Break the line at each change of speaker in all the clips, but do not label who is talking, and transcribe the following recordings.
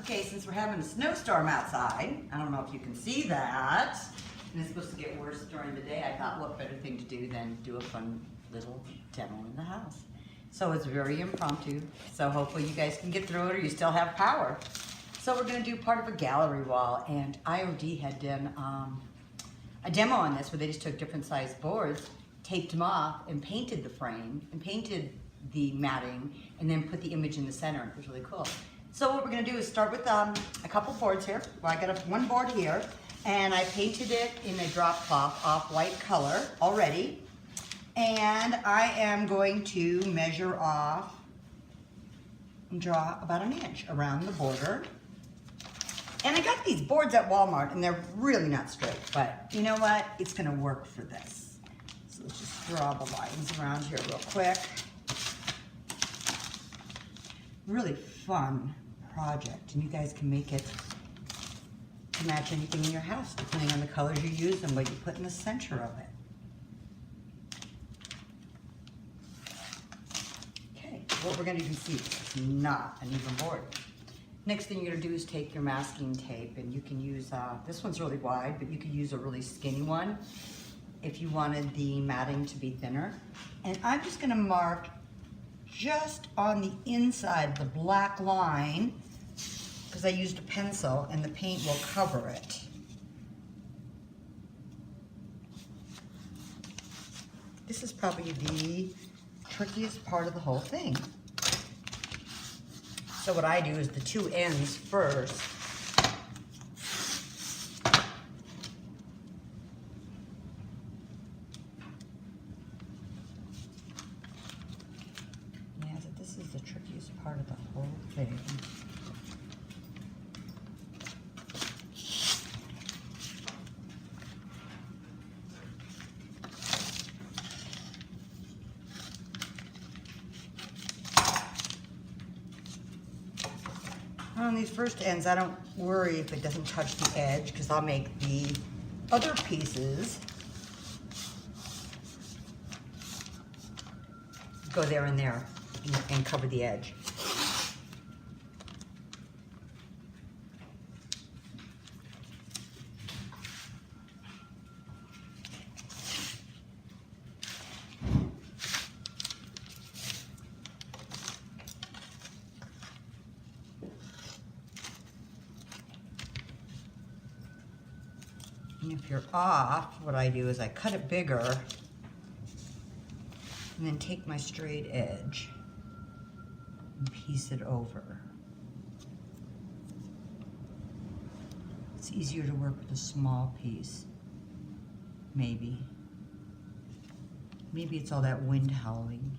Okay, since we're having a snowstorm outside, I don't know if you can see that, and it's supposed to get worse during the day, I thought what better thing to do than do a fun little demo in the house. So it's very impromptu, so hopefully you guys can get through it or you still have power. So we're gonna do part of a gallery wall, and IOD had done a demo on this where they just took different sized boards, taped them off, and painted the frame, and painted the matting, and then put the image in the center. It was really cool. So what we're gonna do is start with a couple boards here. Well, I got one board here, and I painted it in a drop cloth off-white color already. And I am going to measure off and draw about an inch around the border. And I got these boards at Walmart, and they're really not straight, but you know what? It's gonna work for this. So let's just draw the lines around here real quick. Really fun project, and you guys can make it to match anything in your house, depending on the colors you use and what you put in the center of it. Okay, what we're gonna do, you can see it's not an even board. Next thing you're gonna do is take your masking tape, and you can use, this one's really wide, but you could use a really skinny one if you wanted the matting to be thinner. And I'm just gonna mark just on the inside, the black line, because I used a pencil and the paint will cover it. This is probably the trickiest part of the whole thing. So what I do is the two ends first. Yeah, so this is the trickiest part of the whole thing. On these first ends, I don't worry if it doesn't touch the edge, because I'll make the other pieces go there and there and cover the edge. And if you're off, what I do is I cut it bigger and then take my straight edge and piece it over. It's easier to work with a small piece, maybe. Maybe it's all that wind howling.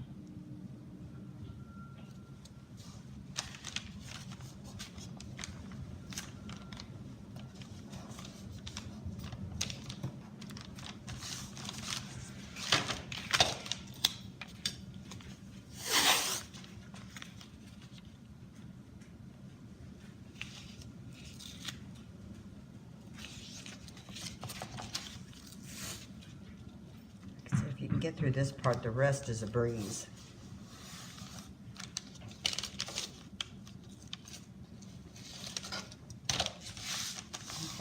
Get through this part, the rest is a breeze.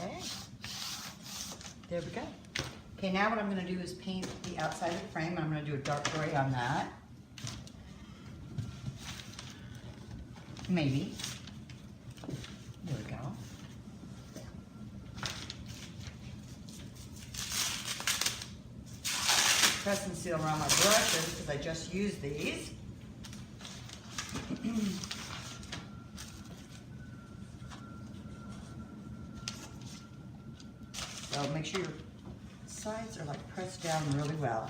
Okay, there we go. Okay, now what I'm going to do is paint the outside of the frame. I'm going to do a dark gray on that. Maybe. There we go. Press and seal around my brushes because I just used these. So make sure your sides are like pressed down really well.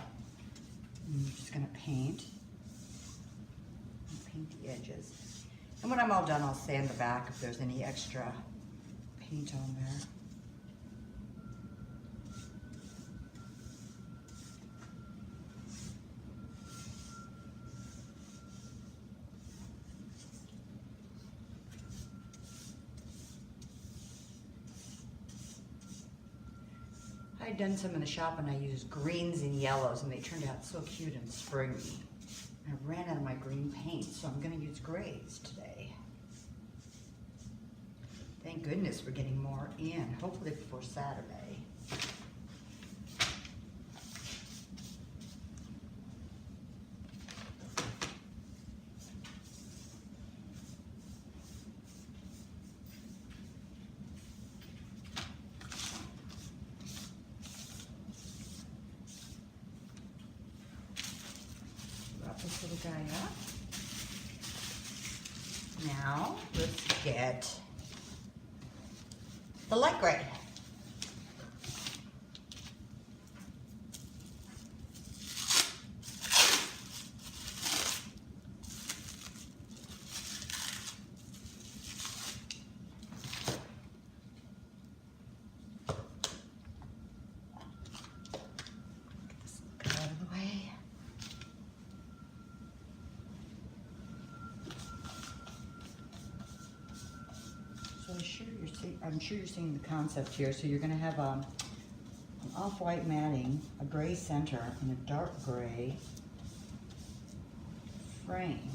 And you're just gonna paint the edges. And when I'm all done, I'll sand the back if there's any extra paint on there. I'd done some in the shop and I used greens and yellows and they turned out so cute and springy. I ran out of my green paint, so I'm gonna use grays today. Thank goodness we're getting more in, hopefully before Saturday. Wrap this little guy up. Now, let's get the light gray. Get this out of the way. So I'm sure you're seeing the concept here. So you're going to have an off-white matting, a gray center, and a dark gray frame.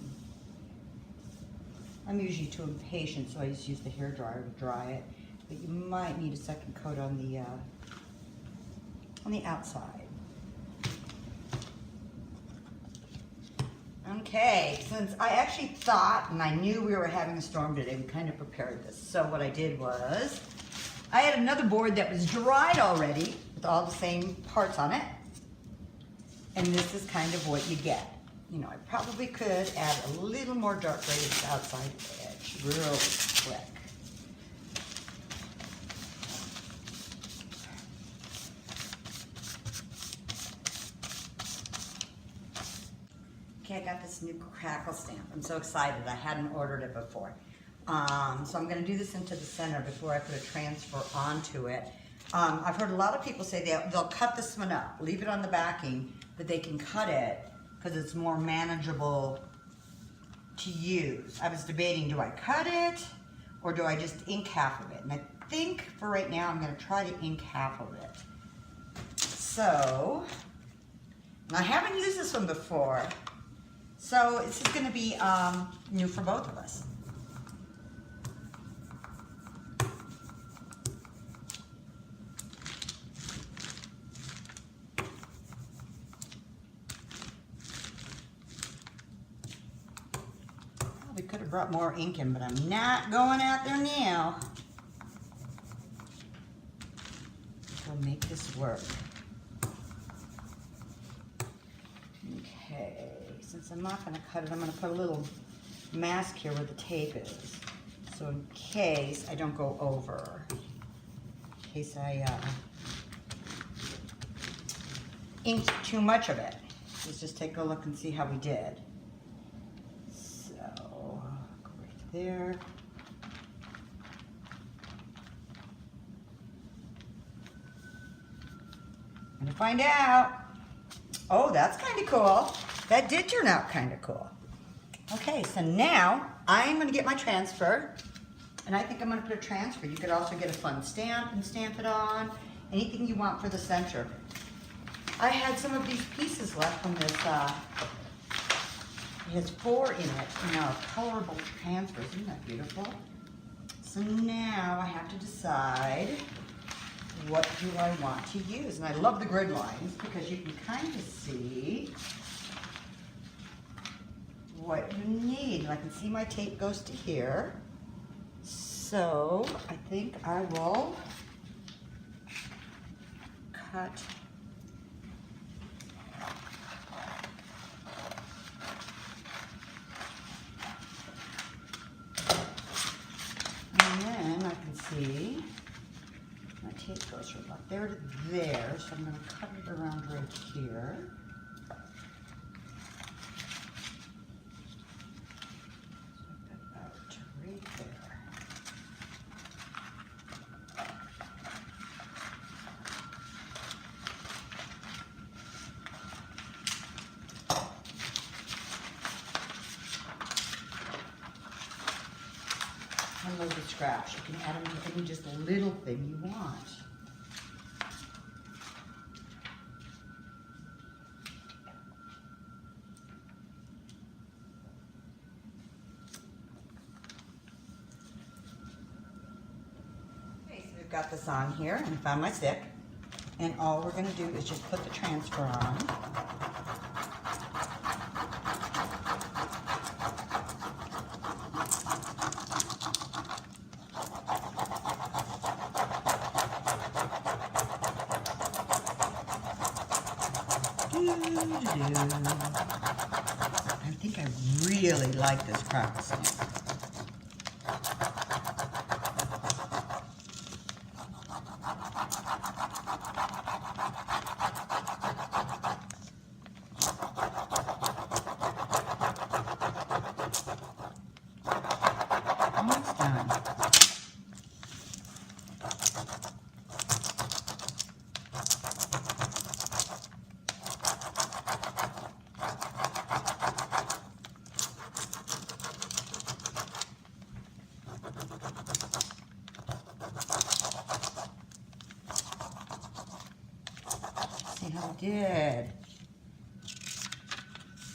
I'm usually too impatient, so I just use the hairdryer to dry it. But you might need a second coat on the outside. Okay, since I actually thought and I knew we were having a storm today, we kind of prepared this. So what I did was, I had another board that was dried already with all the same parts on it. And this is kind of what you get. You know, I probably could add a little more dark gray to the outside edge, real quick. Okay, I got this new crackle stamp. I'm so excited. I hadn't ordered it before. So I'm going to do this into the center before I put a transfer onto it. I've heard a lot of people say they'll cut this one up, leave it on the backing, but they can cut it because it's more manageable to use. I was debating, do I cut it or do I just ink half of it? And I think for right now I'm going to try to ink half of it. So, and I haven't used this one before. So this is going to be new for both of us. We could have brought more ink in, but I'm not going out there now. We'll make this work. Okay. Since I'm not going to cut it, I'm going to put a little mask here where the tape is. So in case I don't go over, in case I inked too much of it. Let's just take a look and see how we did. So, go right there. I'm going to find out. Oh, that's kind of cool. That did turn out kind of cool. Okay, so now I'm going to get my transfer, and I think I'm going to put a transfer. You could also get a fun stamp and stamp it on, anything you want for the center. I had some of these pieces left from this, it has 4 in it, and now colorable transfers. Isn't that beautiful? So now I have to decide, what do I want to use? And I love the grid lines because you can kind of see what you need. I can see my tape goes to here. So I think I will cut and then I can see my tape goes from about there to there, so I'm going to cut it around right here. I love the scraps. You can add them to any just little thing you want. got this on here and found my stick. And all we're gonna do is just put the transfer on. I think I really like this crackle stamp. Almost done. See how we did.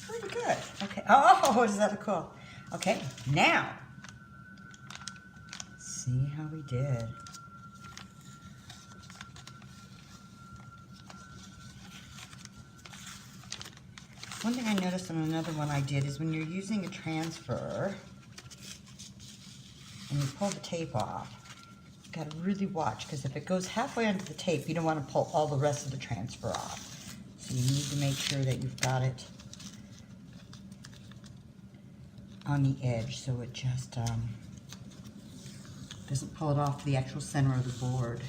Pretty good. Okay. Oh, is that cool? Okay, now, see how we did. One thing I noticed on another one I did is when you're using a transfer and you pull the tape off, you gotta really watch, because if it goes halfway onto the tape, you don't want to pull all the rest of the transfer off. So you need to make sure that you've got it on the edge so it just doesn't pull it off the actual center of the board.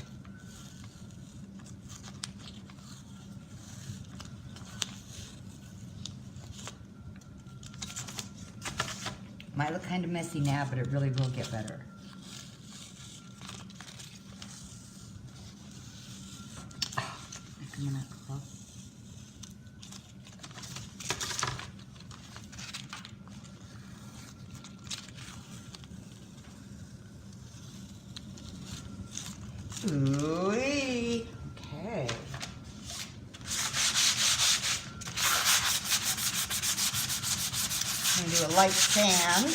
Might look kind of messy now, but it really will get better. Oh, I'm gonna close. Ooh-wee. Okay. I'm going to do a light sand.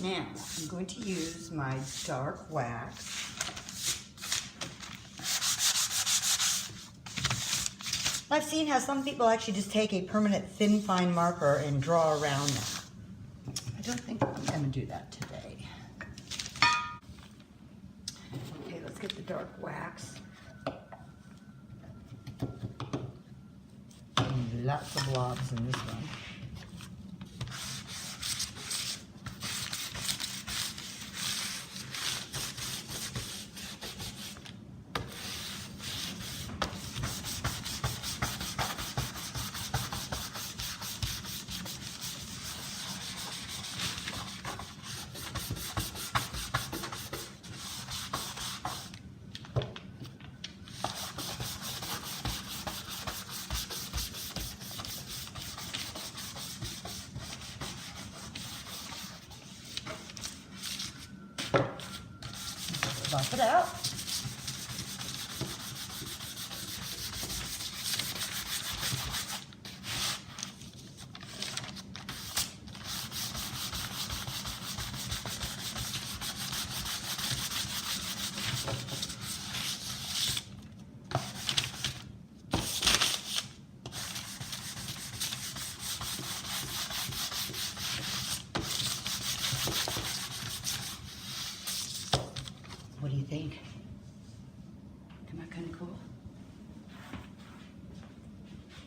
Now, I'm going to use my dark wax. I've seen how some people actually just take a permanent thin fine marker and draw around that. I don't think I'm going to do that today. Okay, let's get the dark wax. And lots of blobs in this one. Buff it out. What do you think? Isn't that kind of cool?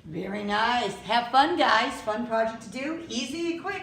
Very nice. Have fun, guys. Fun project to do. Easy and quick.